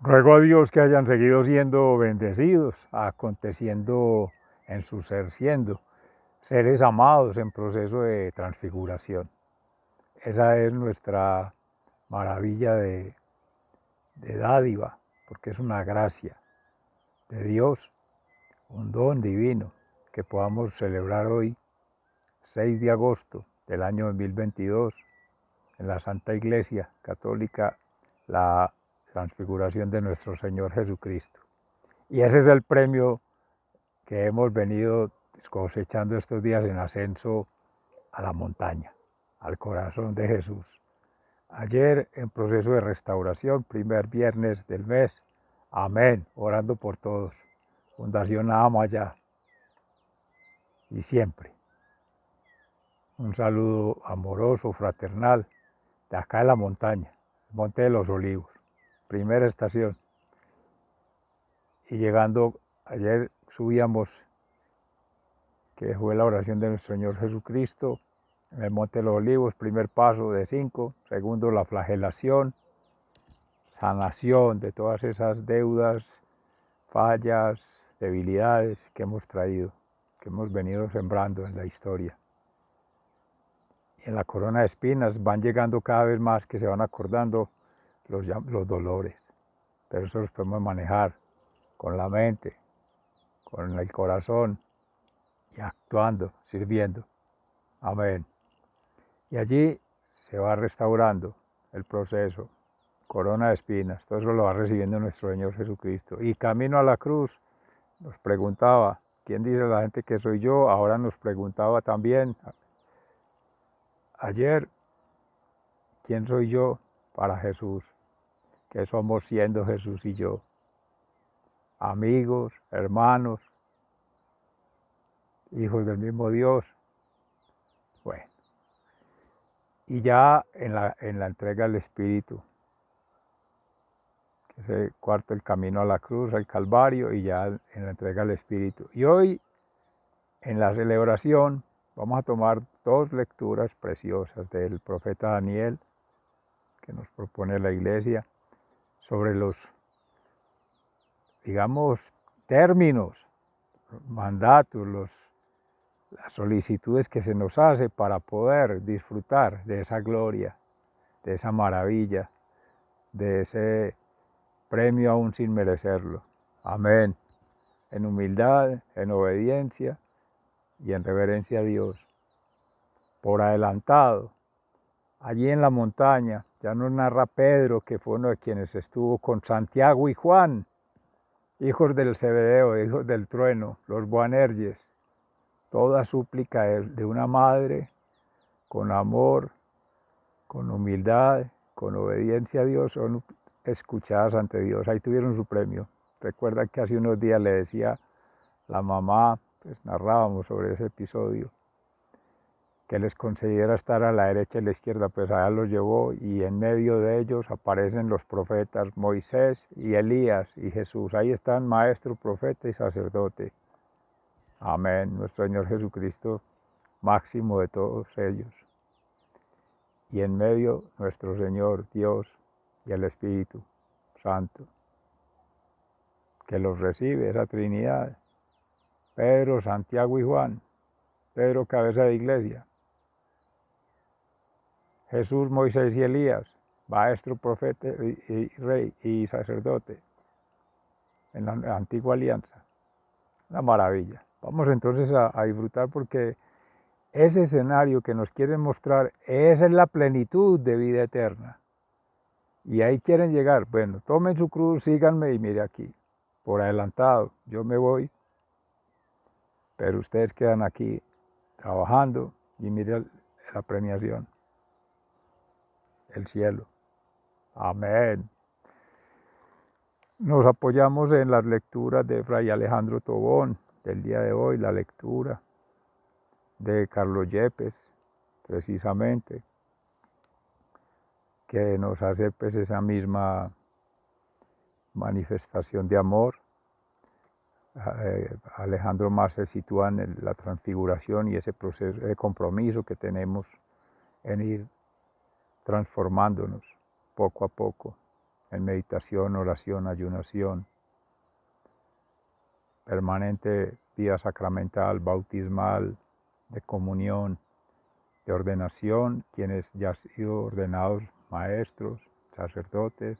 Ruego a Dios que hayan seguido siendo bendecidos, aconteciendo en su ser siendo seres amados en proceso de transfiguración. Esa es nuestra maravilla de dádiva, porque es una gracia de Dios, un don divino, que podamos celebrar hoy, 6 de agosto del año 2022, en la Santa Iglesia Católica, la transfiguración de nuestro Señor Jesucristo. Y ese es el premio que hemos venido cosechando estos días en ascenso a la montaña, al corazón de Jesús. Ayer en proceso de restauración, primer viernes del mes, amén, orando por todos. Fundación Amaya y siempre. Un saludo amoroso, fraternal, de acá de la montaña, Monte de los Olivos, primera estación. Y llegando, ayer subíamos, que fue la oración de nuestro Señor Jesucristo, en el Monte de los Olivos, primer paso de 5, segundo la flagelación, sanación de todas esas deudas, fallas, debilidades que hemos traído, que hemos venido sembrando en la historia. Y en la corona de espinas van llegando cada vez más, que se van acordando los dolores, pero eso los podemos manejar con la mente, con el corazón y actuando, sirviendo. Amén. Y allí se va restaurando el proceso, corona de espinas, todo eso lo va recibiendo nuestro Señor Jesucristo. Y camino a la cruz nos preguntaba, ¿quién dice la gente que soy yo? Ahora nos preguntaba también, ayer, ¿quién soy yo para Jesús? ¿Qué somos siendo Jesús y yo? Amigos, hermanos, hijos del mismo Dios. Bueno, y ya en la entrega del Espíritu, que es el cuarto, el camino a la cruz, al Calvario, y ya en la entrega del Espíritu. Y hoy, en la celebración, vamos a tomar 2 lecturas preciosas del profeta Daniel, que nos propone la Iglesia, sobre los, digamos, términos, mandatos, las solicitudes que se nos hace para poder disfrutar de esa gloria, de esa maravilla, de ese premio aún sin merecerlo. Amén. En humildad, en obediencia y en reverencia a Dios. Por adelantado, allí en la montaña, ya nos narra Pedro, que fue uno de quienes estuvo con Santiago y Juan, hijos del Zebedeo, hijos del trueno, los Boanerges. Toda súplica de una madre, con amor, con humildad, con obediencia a Dios, son escuchadas ante Dios. Ahí tuvieron su premio. Recuerda que hace unos días le decía la mamá, pues narrábamos sobre ese episodio, que les concediera estar a la derecha y a la izquierda, pues allá los llevó, y en medio de ellos aparecen los profetas Moisés y Elías y Jesús. Ahí están maestro, profeta y sacerdote. Amén. Nuestro Señor Jesucristo, máximo de todos ellos. Y en medio nuestro Señor Dios y el Espíritu Santo, que los recibe, esa Trinidad. Pedro, Santiago y Juan. Pedro, cabeza de iglesia. Jesús, Moisés y Elías, maestro, profeta y rey y sacerdote en la antigua alianza. Una maravilla. Vamos entonces a disfrutar, porque ese escenario que nos quieren mostrar, esa es la plenitud de vida eterna. Y ahí quieren llegar. Bueno, tomen su cruz, síganme y mire aquí, por adelantado, yo me voy, pero ustedes quedan aquí trabajando y miren la premiación, el cielo. Amén. Nos apoyamos en las lecturas de Fray Alejandro Tobón del día de hoy, la lectura de Carlos Yepes, precisamente, que nos hace pues esa misma manifestación de amor. Alejandro más se sitúa en la transfiguración y ese proceso de compromiso que tenemos en ir transformándonos poco a poco en meditación, oración, ayunación, permanente vida sacramental, bautismal, de comunión, de ordenación, quienes ya han sido ordenados maestros, sacerdotes,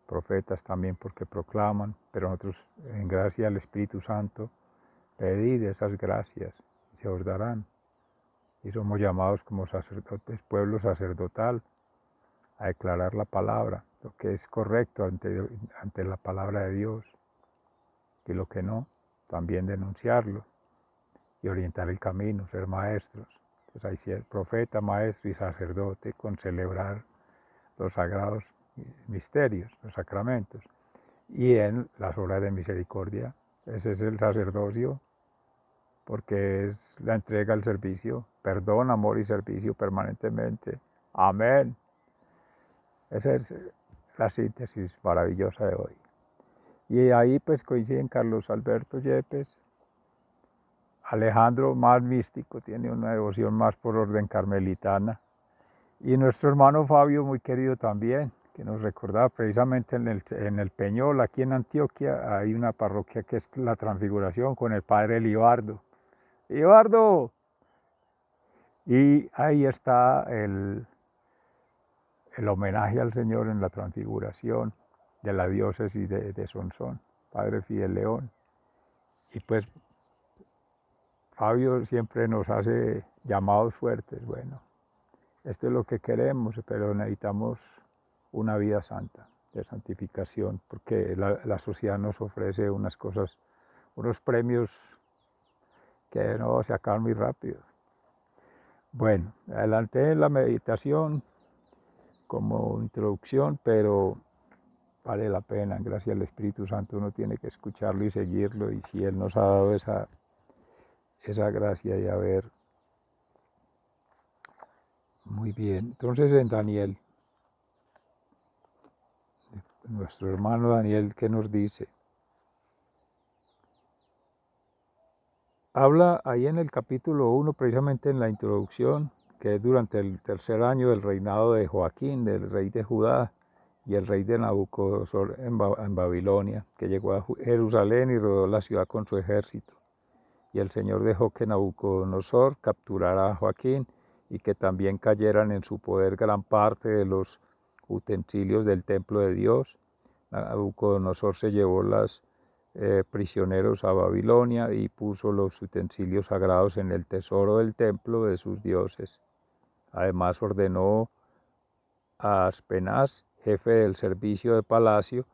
profetas también porque proclaman, pero nosotros en gracia al Espíritu Santo pedid esas gracias y se os darán. Y somos llamados como sacerdotes, pueblo sacerdotal, a declarar la palabra, lo que es correcto ante la palabra de Dios y lo que no, también denunciarlo y orientar el camino, ser maestros. Entonces hay ser profeta, maestro y sacerdote con celebrar los sagrados misterios, los sacramentos. Y en las obras de misericordia, ese es el sacerdocio, porque es la entrega al servicio, perdón, amor y servicio permanentemente. Amén. Esa es la síntesis maravillosa de hoy. Y ahí pues coinciden Carlos Alberto Yepes, Alejandro más místico, tiene una devoción más por orden carmelitana, y nuestro hermano Fabio, muy querido también, que nos recordaba precisamente en el Peñol, aquí en Antioquia, hay una parroquia que es la Transfiguración con el padre Libardo. ¡Libardo! Y ahí está el homenaje al Señor en la Transfiguración de la diócesis de Sonsón, padre Fidel León. Y pues Fabio siempre nos hace llamados fuertes, bueno, esto es lo que queremos, pero necesitamos una vida santa, de santificación, porque la sociedad nos ofrece unas cosas, unos premios que no se acaban muy rápido. Bueno, adelanté la meditación como introducción, pero vale la pena, gracias al Espíritu Santo uno tiene que escucharlo y seguirlo, y si Él nos ha dado esa gracia de haber. Muy bien, entonces en Daniel, nuestro hermano Daniel, ¿qué nos dice? Habla ahí en el capítulo 1, precisamente en la introducción, que es durante el tercer año del reinado de Joaquín, del rey de Judá, y el rey de Nabucodonosor en Babilonia, que llegó a Jerusalén y rodeó la ciudad con su ejército. Y el Señor dejó que Nabucodonosor capturara a Joaquín y que también cayeran en su poder gran parte de los utensilios del templo de Dios. Nabucodonosor se llevó los prisioneros a Babilonia y puso los utensilios sagrados en el tesoro del templo de sus dioses. Además ordenó a Aspenaz, jefe del servicio de palacio,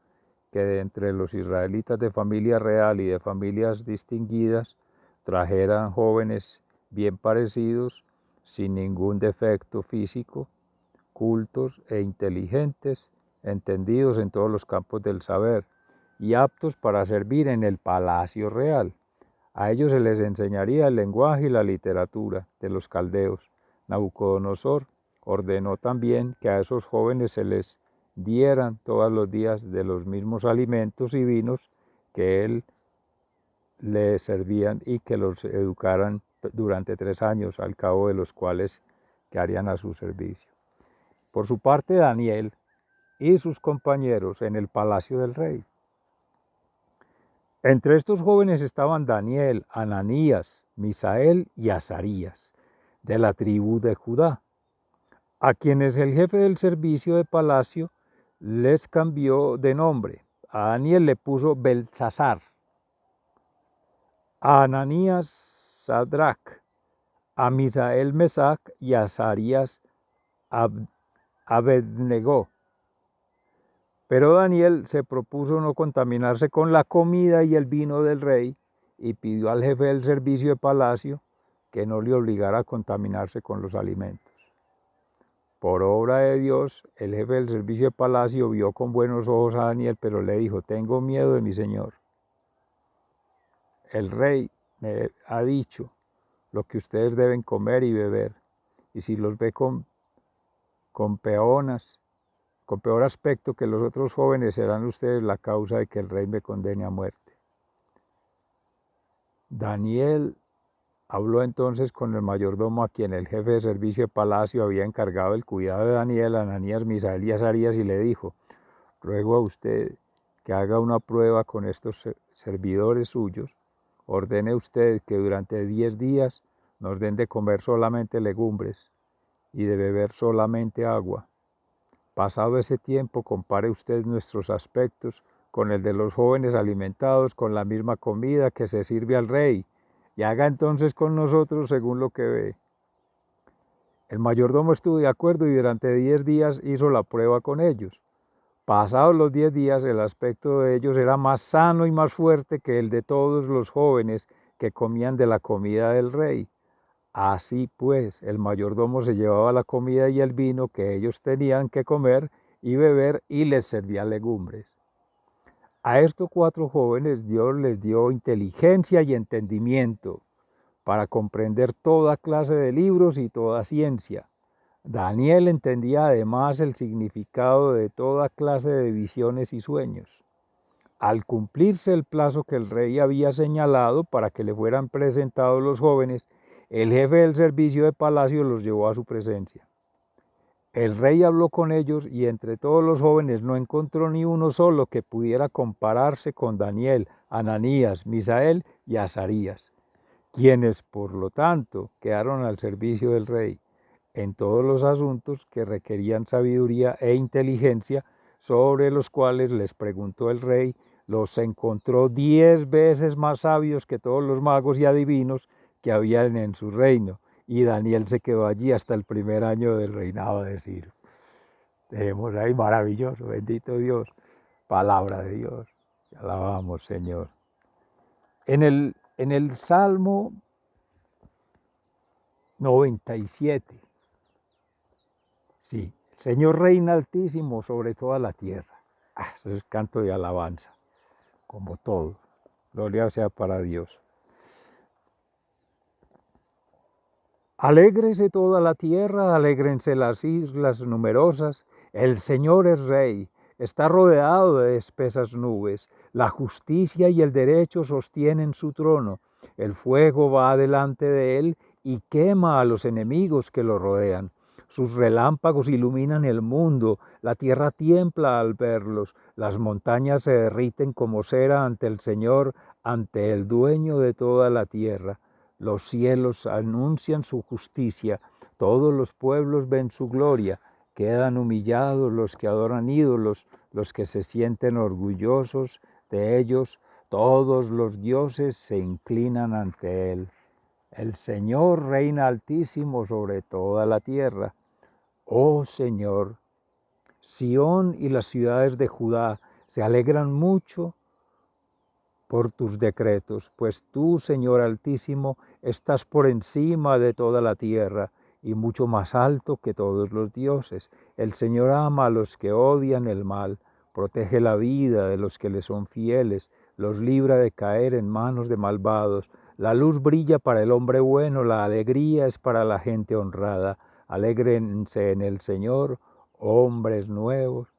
que de entre los israelitas de familia real y de familias distinguidas trajeran jóvenes bien parecidos, sin ningún defecto físico, cultos e inteligentes, entendidos en todos los campos del saber y aptos para servir en el palacio real. A ellos se les enseñaría el lenguaje y la literatura de los caldeos. Nabucodonosor ordenó también que a esos jóvenes se les dieran todos los días de los mismos alimentos y vinos que él les servían y que los educaran durante 3 años, al cabo de los cuales quedarían a su servicio. Por su parte, Daniel y sus compañeros en el palacio del rey. Entre estos jóvenes estaban Daniel, Ananías, Misael y Azarías, de la tribu de Judá, a quienes el jefe del servicio de palacio les cambió de nombre. A Daniel le puso Beltsasar, a Ananías Sadrach, a Misael Mesac y a Azarías Abednego. Pero Daniel se propuso no contaminarse con la comida y el vino del rey y pidió al jefe del servicio de palacio que no le obligara a contaminarse con los alimentos. Por obra de Dios, el jefe del servicio de palacio vio con buenos ojos a Daniel, pero le dijo: tengo miedo de mi señor. El rey me ha dicho lo que ustedes deben comer y beber, y si los ve con peor aspecto que los otros jóvenes, serán ustedes la causa de que el rey me condene a muerte. Daniel habló entonces con el mayordomo, a quien el jefe de servicio de palacio había encargado el cuidado de Daniel, Ananías, Misael y Azarías, y le dijo: ruego a usted que haga una prueba con estos servidores suyos. Ordene usted que durante 10 días nos den de comer solamente legumbres y de beber solamente agua. Pasado ese tiempo, compare usted nuestros aspectos con el de los jóvenes alimentados con la misma comida que se sirve al rey, y haga entonces con nosotros según lo que ve. El mayordomo estuvo de acuerdo y durante 10 días hizo la prueba con ellos. Pasados los 10 días, el aspecto de ellos era más sano y más fuerte que el de todos los jóvenes que comían de la comida del rey. Así pues, el mayordomo se llevaba la comida y el vino que ellos tenían que comer y beber y les servía legumbres. A estos 4 jóvenes Dios les dio inteligencia y entendimiento para comprender toda clase de libros y toda ciencia. Daniel entendía además el significado de toda clase de visiones y sueños. Al cumplirse el plazo que el rey había señalado para que le fueran presentados los jóvenes, el jefe del servicio de palacio los llevó a su presencia. El rey habló con ellos y entre todos los jóvenes no encontró ni uno solo que pudiera compararse con Daniel, Ananías, Misael y Azarías, quienes por lo tanto quedaron al servicio del rey en todos los asuntos que requerían sabiduría e inteligencia, sobre los cuales les preguntó el rey. Los encontró 10 veces más sabios que todos los magos y adivinos que habían en su reino, y Daniel se quedó allí hasta el primer año del reinado de Ciro. Dejemos ahí, maravilloso, bendito Dios, palabra de Dios, te alabamos, Señor. En el Salmo 97, sí, el Señor reina altísimo sobre toda la tierra. Eso es canto de alabanza, como todo. Gloria sea para Dios. Alégrese toda la tierra, alégrense las islas numerosas. El Señor es Rey, está rodeado de espesas nubes. La justicia y el derecho sostienen su trono. El fuego va delante de él y quema a los enemigos que lo rodean. Sus relámpagos iluminan el mundo, la tierra tiembla al verlos, las montañas se derriten como cera ante el Señor, ante el dueño de toda la tierra. Los cielos anuncian su justicia, todos los pueblos ven su gloria, quedan humillados los que adoran ídolos, los que se sienten orgullosos de ellos, todos los dioses se inclinan ante él. El Señor reina altísimo sobre toda la tierra. Oh Señor, Sión y las ciudades de Judá se alegran mucho por tus decretos, pues tú, Señor Altísimo, estás por encima de toda la tierra y mucho más alto que todos los dioses. El Señor ama a los que odian el mal, protege la vida de los que le son fieles, los libra de caer en manos de malvados. La luz brilla para el hombre bueno, la alegría es para la gente honrada. Alégrense en el Señor, hombres nuevos,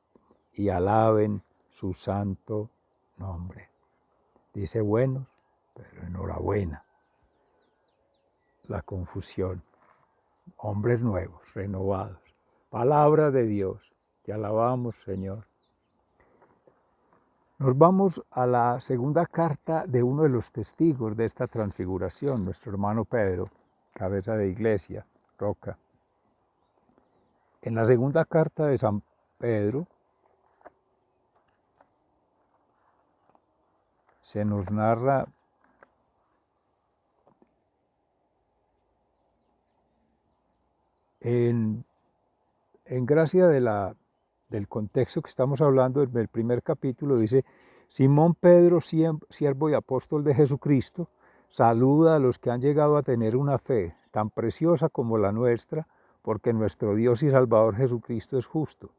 y alaben su santo nombre. Dice buenos, pero enhorabuena. La confusión. Hombres nuevos, renovados. Palabra de Dios. Te alabamos, Señor. Nos vamos a la segunda carta de uno de los testigos de esta transfiguración, nuestro hermano Pedro, cabeza de iglesia, roca. En la segunda carta de San Pedro se nos narra en gracia del contexto que estamos hablando, en el primer capítulo dice: Simón Pedro, siervo y apóstol de Jesucristo, saluda a los que han llegado a tener una fe tan preciosa como la nuestra, porque nuestro Dios y Salvador Jesucristo es justo.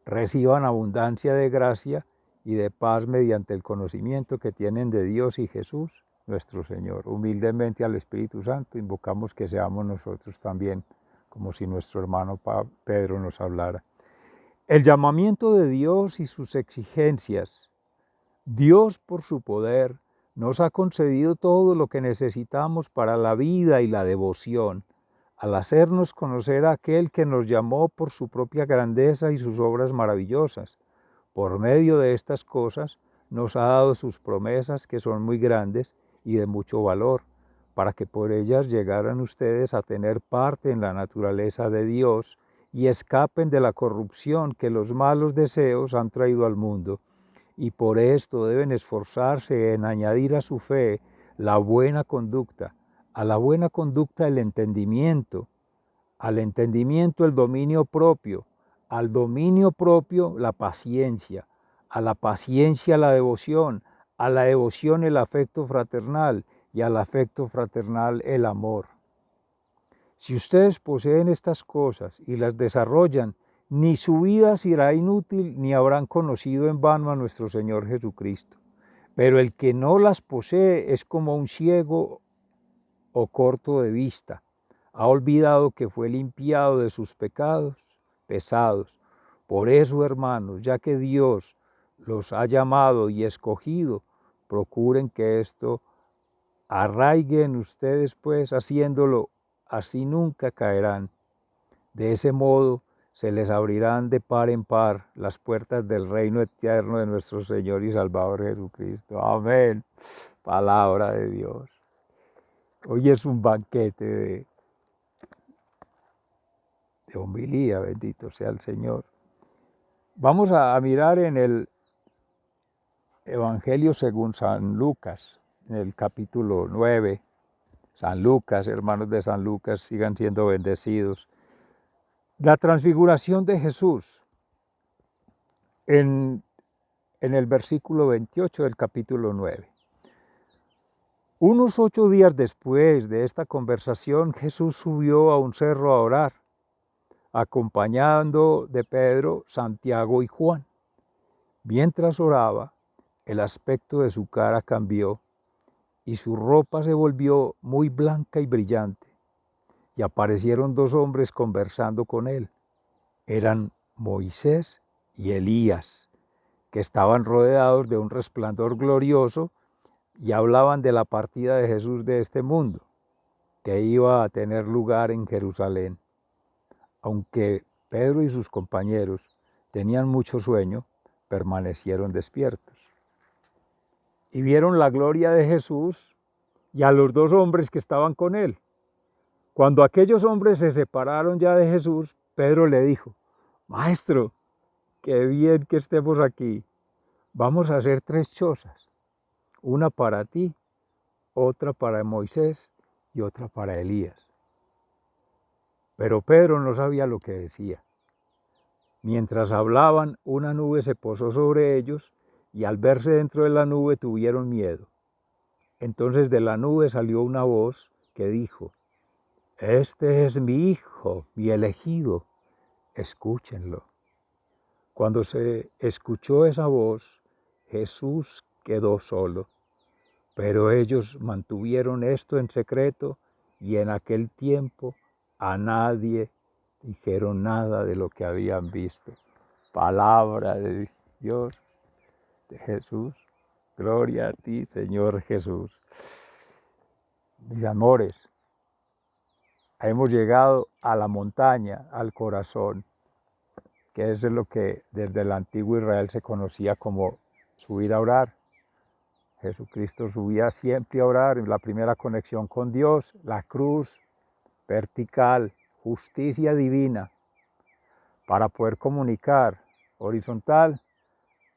Reciban abundancia de gracia y de paz mediante el conocimiento que tienen de Dios y Jesús, nuestro Señor. Humildemente al Espíritu Santo invocamos que seamos nosotros también, como si nuestro hermano Pedro nos hablara. El llamamiento de Dios y sus exigencias. Dios, por su poder, nos ha concedido todo lo que necesitamos para la vida y la devoción, al hacernos conocer a aquel que nos llamó por su propia grandeza y sus obras maravillosas. por medio de estas cosas, nos ha dado sus promesas que son muy grandes y de mucho valor, para que por ellas llegaran ustedes a tener parte en la naturaleza de Dios y escapen de la corrupción que los malos deseos han traído al mundo. Y por esto deben esforzarse en añadir a su fe la buena conducta, a la buena conducta el entendimiento, al entendimiento el dominio propio, al dominio propio la paciencia, a la paciencia la devoción, a la devoción el afecto fraternal y al afecto fraternal el amor. Si ustedes poseen estas cosas y las desarrollan, ni su vida será inútil ni habrán conocido en vano a nuestro Señor Jesucristo. Pero el que no las posee es como un ciego o corto de vista. Ha olvidado que fue limpiado de sus pecados pesados. Por eso, hermanos, ya que Dios los ha llamado y escogido, procuren que esto arraigue en ustedes, pues, haciéndolo así nunca caerán. De ese modo se les abrirán de par en par las puertas del reino eterno de nuestro Señor y Salvador Jesucristo. Amén. Palabra de Dios. Hoy es un banquete de homilía, bendito sea el Señor. Vamos a mirar en el Evangelio según San Lucas, en el capítulo 9. San Lucas, hermanos de San Lucas, sigan siendo bendecidos. La transfiguración de Jesús en el versículo 28 del capítulo 9. Unos 8 días después de esta conversación, Jesús subió a un cerro a orar, acompañando de Pedro, Santiago y Juan. Mientras oraba, el aspecto de su cara cambió y su ropa se volvió muy blanca y brillante. Y aparecieron 2 hombres conversando con él. Eran Moisés y Elías, que estaban rodeados de un resplandor glorioso y hablaban de la partida de Jesús de este mundo, que iba a tener lugar en Jerusalén. Aunque Pedro y sus compañeros tenían mucho sueño, permanecieron despiertos. Y vieron la gloria de Jesús y a los 2 hombres que estaban con él. Cuando aquellos hombres se separaron ya de Jesús, Pedro le dijo: Maestro, qué bien que estemos aquí. Vamos a hacer 3 chozas, una para ti, otra para Moisés y otra para Elías. Pero Pedro no sabía lo que decía. Mientras hablaban, una nube se posó sobre ellos y al verse dentro de la nube tuvieron miedo. Entonces de la nube salió una voz que dijo: Este es mi Hijo, mi elegido, escúchenlo. Cuando se escuchó esa voz, Jesús quedó solo, pero ellos mantuvieron esto en secreto y en aquel tiempo a nadie dijeron nada de lo que habían visto. Palabra de Dios, de Jesús. Gloria a ti, Señor Jesús. Mis amores, hemos llegado a la montaña, al corazón, que es lo que desde el antiguo Israel se conocía como subir a orar. Jesucristo subía siempre a orar, en la primera conexión con Dios, la cruz vertical, justicia divina, para poder comunicar, horizontal,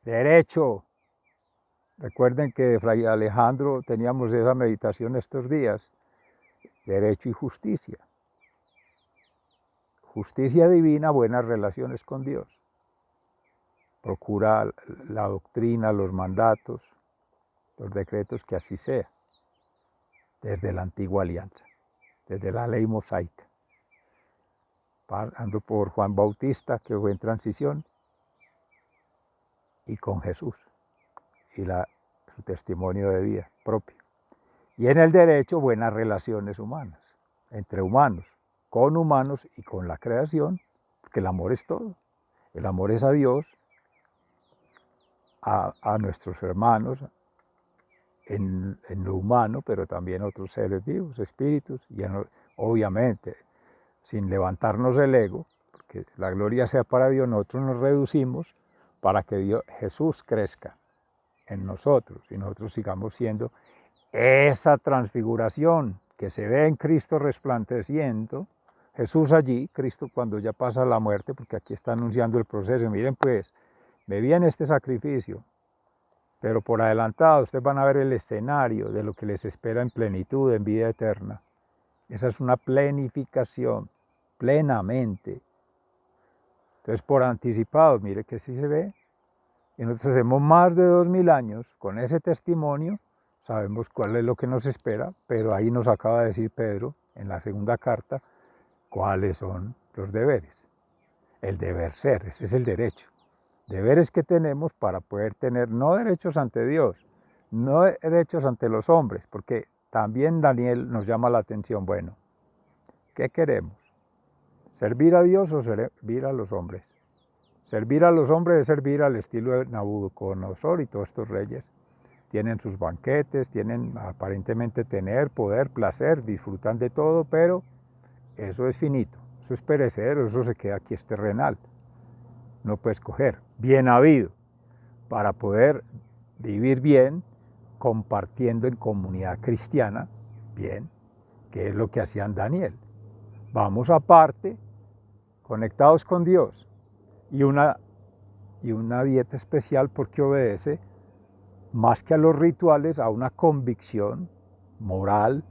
derecho. Recuerden que de Fray Alejandro teníamos esa meditación estos días, derecho y justicia. Justicia divina, buenas relaciones con Dios. Procura la doctrina, los mandatos, los decretos, que así sea, desde la antigua alianza, desde la ley mosaica. Pasando por Juan Bautista, que fue en transición, y con Jesús, y su testimonio de vida propio. Y en el derecho, buenas relaciones humanas, entre humanos, con humanos y con la creación, porque el amor es todo. El amor es a Dios, a nuestros hermanos, en lo humano, pero también a otros seres vivos, espíritus, y obviamente, sin levantarnos el ego, porque la gloria sea para Dios, nosotros nos reducimos para que Jesús crezca en nosotros y nosotros sigamos siendo esa transfiguración que se ve en Cristo resplandeciendo, Jesús allí, Cristo cuando ya pasa la muerte, porque aquí está anunciando el proceso. Miren pues, me viene este sacrificio, pero por adelantado ustedes van a ver el escenario de lo que les espera en plenitud, en vida eterna. Esa es una plenificación, plenamente. Entonces por anticipado, mire que sí se ve. Y nosotros hacemos más de 2000 años con ese testimonio, sabemos cuál es lo que nos espera, pero ahí nos acaba de decir Pedro en la segunda carta cuáles son los deberes. El deber ser, ese es el derecho. Deberes que tenemos para poder tener no derechos ante Dios, no derechos ante los hombres, porque también Daniel nos llama la atención, bueno, ¿qué queremos? ¿Servir a Dios o servir a los hombres? Servir a los hombres es servir al estilo de Nabucodonosor y todos estos reyes. Tienen sus banquetes, tienen aparentemente tener, poder, placer, disfrutan de todo, pero eso es finito, eso es perecedero, eso se queda aquí, es terrenal. No puede escoger. Bien habido, para poder vivir bien, compartiendo en comunidad cristiana, bien, que es lo que hacían Daniel. Vamos aparte, conectados con Dios, y una dieta especial porque obedece, más que a los rituales, a una convicción moral,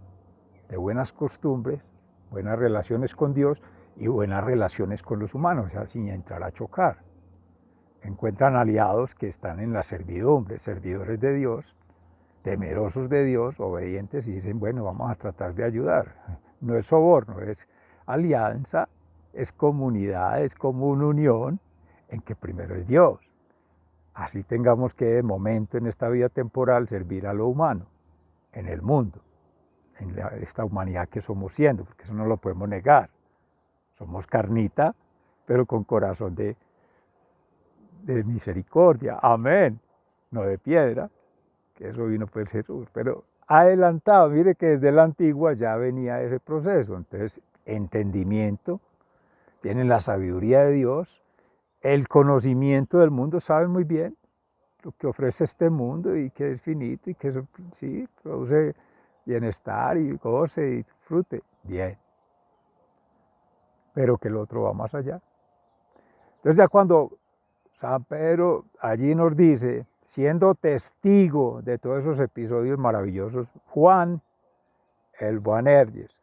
de buenas costumbres, buenas relaciones con Dios y buenas relaciones con los humanos, o sea, sin entrar a chocar. Encuentran aliados que están en la servidumbre, servidores de Dios, temerosos de Dios, obedientes, y dicen, bueno, vamos a tratar de ayudar. No es soborno, es alianza, es comunidad, es como una unión en que primero es Dios. Así tengamos que de momento en esta vida temporal servir a lo humano, en el mundo, en esta humanidad que somos siendo, porque eso no lo podemos negar. Somos carnita, pero con corazón de misericordia, amén, no de piedra, que eso vino por Jesús, pero adelantado, mire que desde la antigua ya venía ese proceso, entonces entendimiento, tienen la sabiduría de Dios, el conocimiento del mundo, saben muy bien lo que ofrece este mundo y que es finito y que eso sí produce bienestar y goce y disfrute, bien, pero que el otro va más allá. Entonces ya cuando San Pedro allí nos dice, siendo testigo de todos esos episodios maravillosos, Juan el Boanerges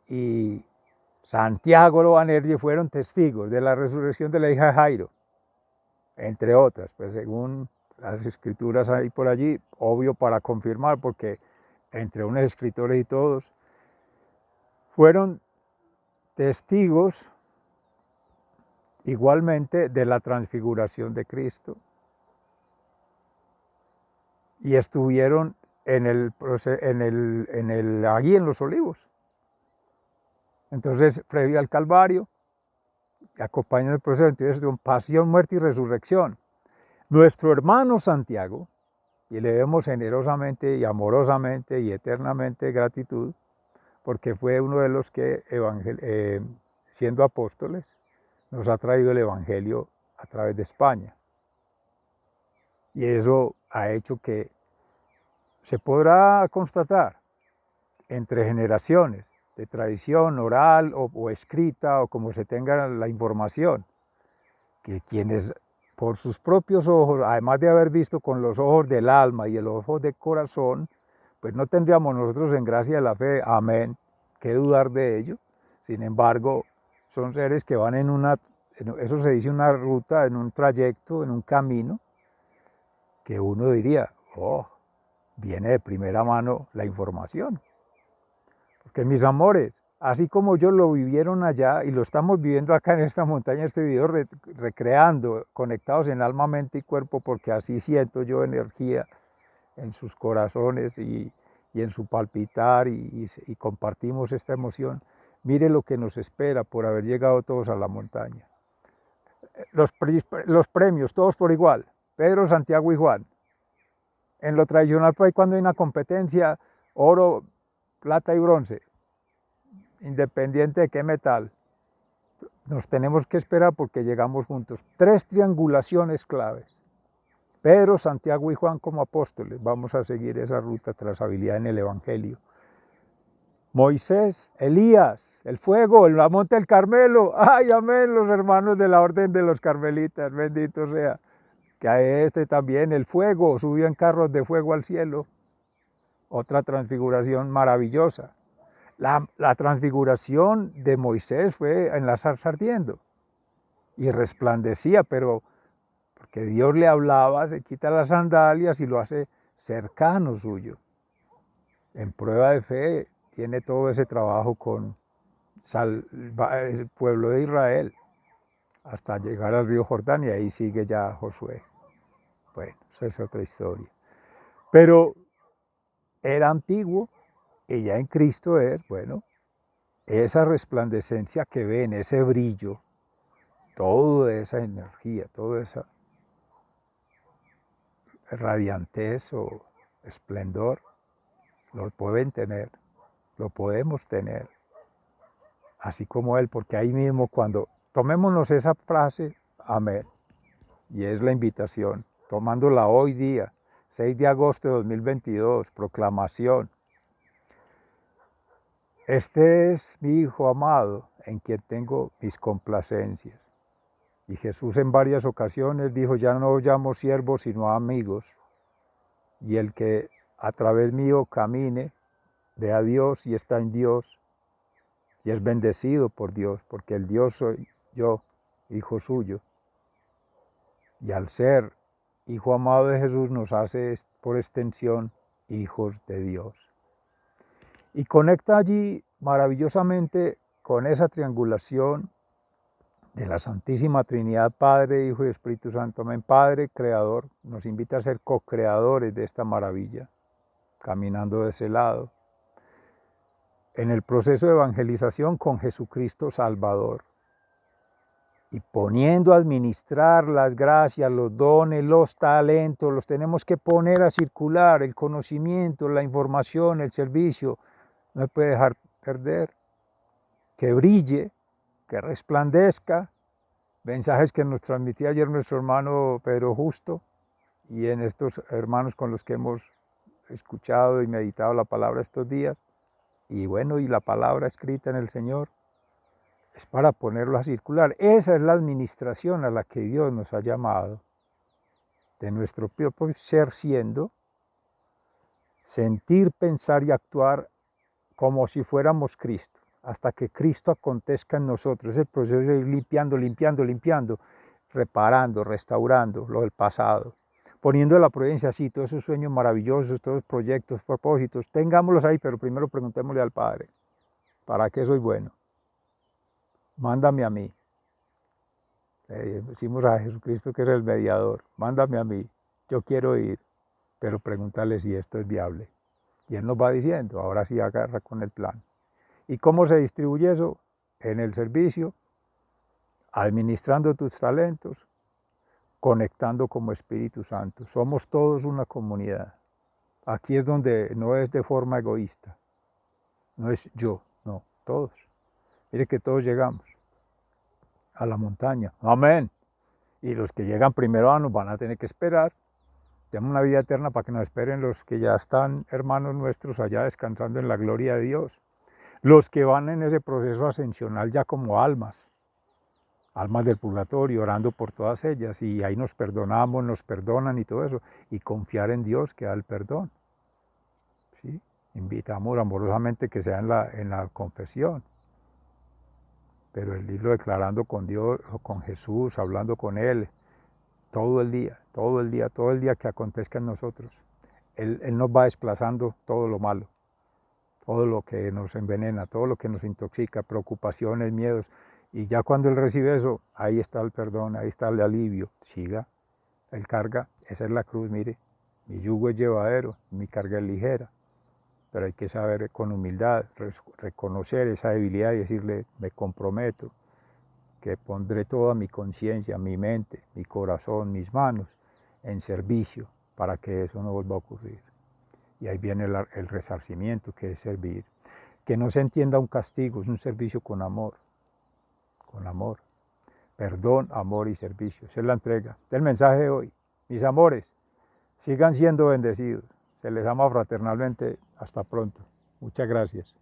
y Santiago el Boanerges fueron testigos de la resurrección de la hija de Jairo, entre otras, pues según las escrituras ahí por allí, obvio para confirmar, porque entre unos escritores y todos, fueron testigos igualmente de la transfiguración de Cristo y estuvieron allí en los Olivos. Entonces, previo al Calvario, acompañan el proceso, entonces, de pasión, muerte y resurrección. Nuestro hermano Santiago, y le debemos generosamente y amorosamente y eternamente gratitud, porque fue uno de los que, siendo apóstoles, nos ha traído el Evangelio a través de España. Y eso ha hecho que se podrá constatar entre generaciones de tradición oral o escrita o como se tenga la información, que quienes por sus propios ojos, además de haber visto con los ojos del alma y el ojo del corazón, pues no tendríamos nosotros en gracia de la fe, amén, qué dudar de ello. Sin embargo, son seres que van eso se dice una ruta, en un trayecto, en un camino, que uno diría, oh, viene de primera mano la información. Porque mis amores, así como ellos lo vivieron allá y lo estamos viviendo acá en esta montaña, este video recreando, conectados en alma, mente y cuerpo, porque así siento yo energía en sus corazones y en su palpitar y compartimos esta emoción. Mire lo que nos espera por haber llegado todos a la montaña. Los premios, todos por igual, Pedro, Santiago y Juan. En lo tradicional, por ahí cuando hay una competencia, oro, plata y bronce, independiente de qué metal. nos tenemos que esperar porque llegamos juntos. 3 triangulaciones claves. Pedro, Santiago y Juan como apóstoles. Vamos a seguir esa ruta trazabilidad en el Evangelio. Moisés, Elías, el fuego, el monte del Carmelo. ¡Ay, amén! Los hermanos de la orden de los carmelitas, bendito sea. Que a este también, el fuego, subió en carros de fuego al cielo. Otra transfiguración maravillosa. La transfiguración de Moisés fue en la zarza ardiendo. Y resplandecía, pero porque Dios le hablaba, se quita las sandalias y lo hace cercano suyo. En prueba de fe tiene todo ese trabajo con el pueblo de Israel hasta llegar al río Jordán y ahí sigue ya Josué. Bueno, esa es otra historia. Pero era antiguo y ya en Cristo es, bueno, esa resplandecencia que ven, ese brillo, toda esa energía, toda esa radiantez o esplendor, lo pueden tener, lo podemos tener, así como Él, porque ahí mismo cuando tomémonos esa frase, amén, y es la invitación, tomándola hoy día, 6 de agosto de 2022, proclamación. Este es mi Hijo amado, en quien tengo mis complacencias. Y Jesús en varias ocasiones dijo, ya no llamo siervos, sino amigos. Y el que a través mío camine, ve a Dios y está en Dios, y es bendecido por Dios, porque el Dios soy yo, hijo suyo. Y al ser hijo amado de Jesús nos hace por extensión hijos de Dios. Y conecta allí maravillosamente con esa triangulación de la Santísima Trinidad, Padre, Hijo y Espíritu Santo. Amén. Padre, Creador, nos invita a ser co-creadores de esta maravilla, caminando de ese lado. En el proceso de evangelización con Jesucristo Salvador. Y poniendo a administrar las gracias, los dones, los talentos, los tenemos que poner a circular, el conocimiento, la información, el servicio, no se puede dejar perder, que brille, que resplandezca, mensajes que nos transmitía ayer nuestro hermano Pedro Justo y en estos hermanos con los que hemos escuchado y meditado la palabra estos días, y bueno, y la palabra escrita en el Señor, es para ponerlo a circular. Esa es la administración a la que Dios nos ha llamado, de nuestro propio ser siendo, sentir, pensar y actuar como si fuéramos Cristo, hasta que Cristo acontezca en nosotros. Es el proceso de ir limpiando, limpiando, limpiando, reparando, restaurando lo del pasado, poniendo la providencia así, todos esos sueños maravillosos, todos los proyectos, propósitos, tengámoslos ahí, pero primero preguntémosle al Padre, ¿para qué soy bueno? Mándame a mí. Decimos a Jesucristo que es el mediador, mándame a mí, yo quiero ir, pero pregúntale si esto es viable. Y Él nos va diciendo, ahora sí agarra con el plan. ¿Y cómo se distribuye eso? En el servicio, administrando tus talentos, conectando como Espíritu Santo. Somos todos una comunidad. Aquí es donde no es de forma egoísta, no es yo, no, todos. Mire que todos llegamos a la montaña. Amén. Y los que llegan primero nos van a tener que esperar. Tenemos una vida eterna para que nos esperen los que ya están, hermanos nuestros, allá descansando en la gloria de Dios. Los que van en ese proceso ascensional ya como almas del purgatorio, orando por todas ellas, y ahí nos perdonamos, nos perdonan y todo eso, y confiar en Dios que da el perdón. ¿Sí? Invitamos amorosamente que sea en la confesión, pero el irlo declarando con Dios, o con Jesús, hablando con Él, todo el día, todo el día, todo el día que acontezca en nosotros. Él nos va desplazando todo lo malo, todo lo que nos envenena, todo lo que nos intoxica, preocupaciones, miedos. Y ya cuando Él recibe eso, ahí está el perdón, ahí está el alivio. Siga, Él carga, esa es la cruz, mire, mi yugo es llevadero, mi carga es ligera. Pero hay que saber con humildad, reconocer esa debilidad y decirle, me comprometo, que pondré toda mi conciencia, mi mente, mi corazón, mis manos en servicio para que eso no vuelva a ocurrir. Y ahí viene el resarcimiento, que es servir. Que no se entienda un castigo, es un servicio con amor, con amor. Perdón, amor y servicio. Esa es la entrega del mensaje de hoy. Mis amores, sigan siendo bendecidos. Se les ama fraternalmente. Hasta pronto. Muchas gracias.